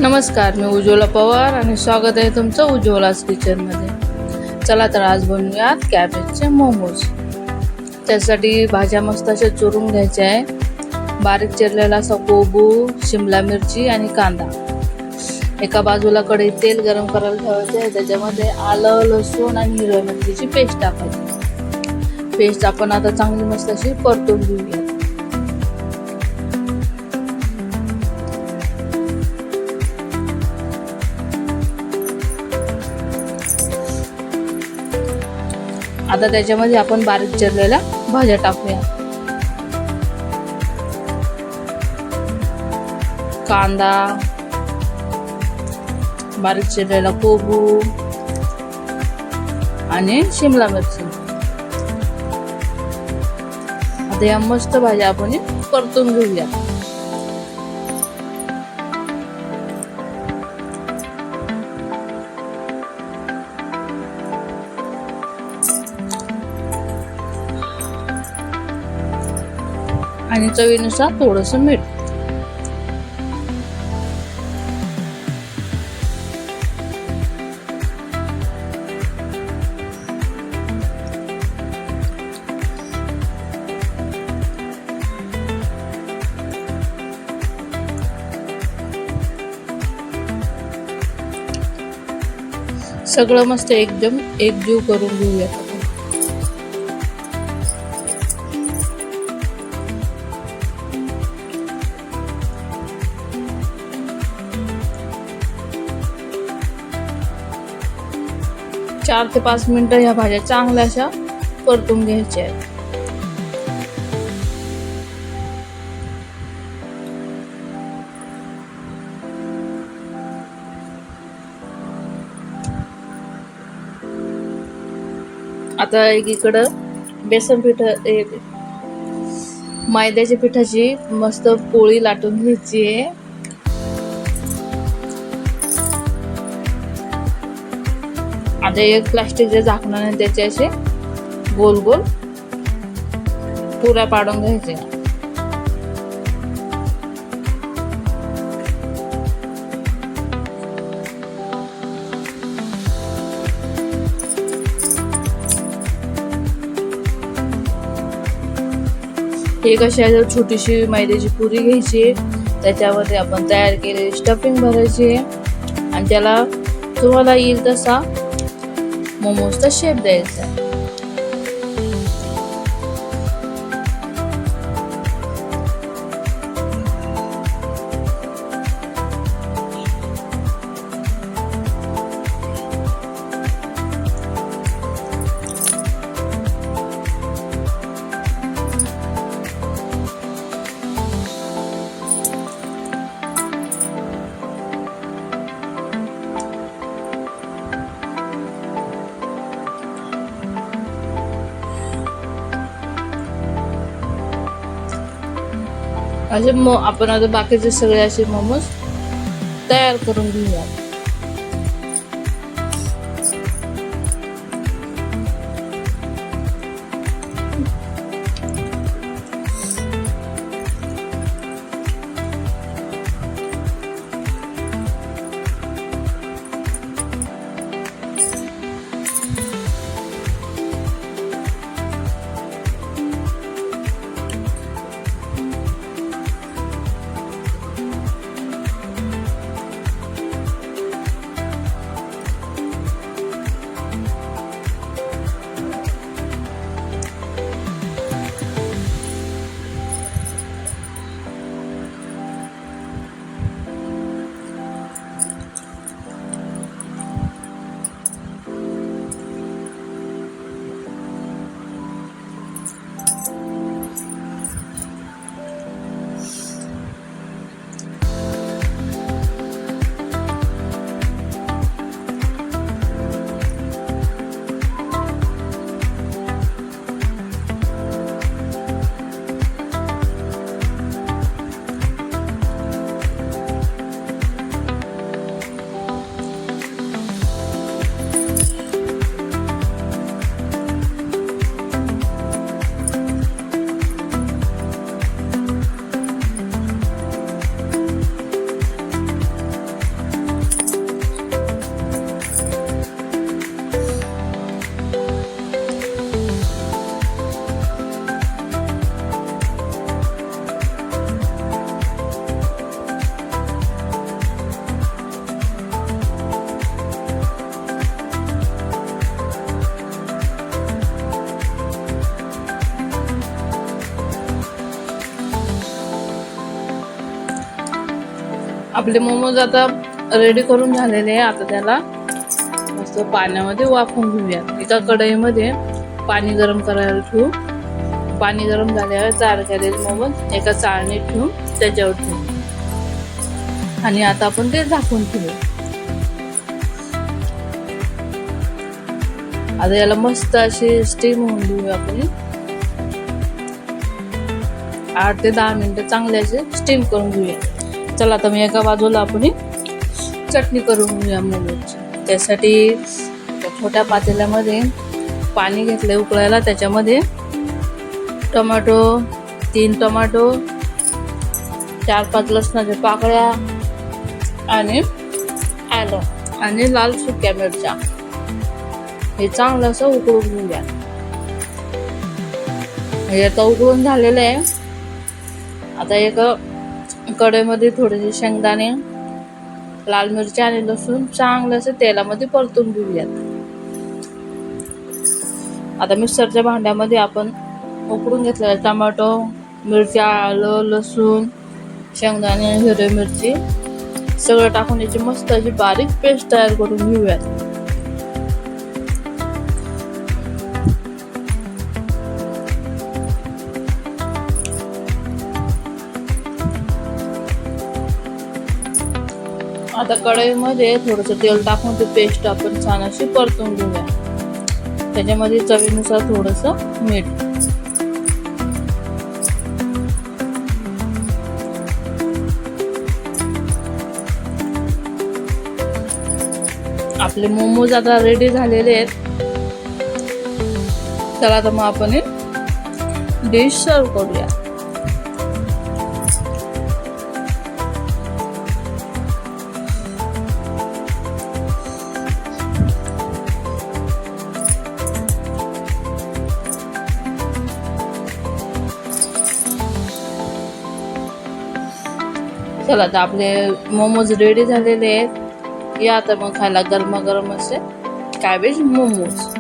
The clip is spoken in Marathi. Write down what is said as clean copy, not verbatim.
नमस्कार, मी उज्ज्वला पवार आणि स्वागत आहे तुमचं उज्ज्वलाच किचनमध्ये. चला तर आज बनवूयात कॅबेजचे मोमोज. त्यासाठी भाज्या मस्त अशा चुरून घ्यायच्या आहे. बारीक चिरलेला असा कोबू, शिमला मिरची आणि कांदा. एका बाजूला कढईत तेल गरम करायला ठेवायचे आहे. त्याच्यामध्ये आलं, लसूण आणि हिरव्या मिरचीची पेस्ट टाकायची. पेस्ट आपण आता चांगली मस्त अशी परतून घेऊया. आता त्याच्यामध्ये आपण बारीक चिरलेल्या भाज्या टाकूया. कांदा, बारीक चिरलेला कोबू आणि शिमला मिरची. आता या मस्त भाज्या आपण परतून घेऊया. आणि चवीनुसार थोडंसं मीठ. सगळं मस्त एकदम एकजीव करून घेऊया. 4 ते 5 मिनिटं ह्या भाज्या चांगल्या अशा परतून घ्यायच्या आहेत. आता एकीकडं बेसन पीठ मैद्याच्या पिठाची मस्त पोळी लाटून घ्यायची आहे. आता एक प्लास्टिकच्या झाकणाने त्याचे असे गोल गोल पुऱ्या पाडून घ्यायचे. एक अशी छोटीशी मैद्याची पुरी घ्यायची. त्याच्यामध्ये आपण तयार केलेली स्टफिंग भरायची आणि त्याला तुम्हाला येईल तसा मोमोजचा शेप द्यायचा. असे आपण आता बाकीचे सगळे असे मोमोज तयार करून घेऊया. आपले मोमोज आता रेडी करून झालेले आहे. आता त्याला मस्त पाण्यामध्ये वाफवून घेऊया. एका कढईमध्ये पाणी गरम करायला ठेवू. पाणी गरम झाल्यावर तयार केलेले मोमोज एका चाळणीत ठेवून त्याच्यावर ठेवू आणि आता आपण ते झाकून ठेवू. आता याला मस्त अशी स्टीम होऊन देऊया आपण. 8 ते 10 मिनिटं चांगले असे स्टीम करून घेऊया. चला आता मी एका बाजूला आपण चटणी करून घेऊया मोमोजची. त्यासाठी छोट्या पातेल्यामध्ये पाणी घेतलंय उकळायला. त्याच्यामध्ये टोमॅटो, 3 टोमॅटो, 4-5 लसणाच्या पाकळ्या आणि आलं आणि लाल सुक्या मिरच्या हे चांगलं असं उकळून घेऊया. हे आता उकळून झालेलं आहे. आता एका कढईमध्ये थोडेसे शेंगदाणे, लाल मिरची आणि लसूण चांगलं असं तेलामध्ये परतून घेऊयात. आता मिक्सरच्या भांड्यामध्ये आपण उकडून घेतलेला टोमॅटो, मिरच्या, आलं, लसूण, शेंगदाणे, हिरवी मिरची सगळं टाकून याची मस्त अशी बारीक पेस्ट तयार करून घेऊयात. आता कढईमध्ये थोडंसं तेल टाकून ती पेस्ट आपण छान अशी परतून घेऊया. त्याच्यामध्ये चवीनुसार थोडंसं मीठ. आपले मोमोज आता रेडी झालेले आहेत. चला आता मग आपण डिश सर्व करूया. चला आता आपले मोमोज रेडी झालेले आहेत. या आता मग खायला गरमागरम असे कॅबेज मोमोज.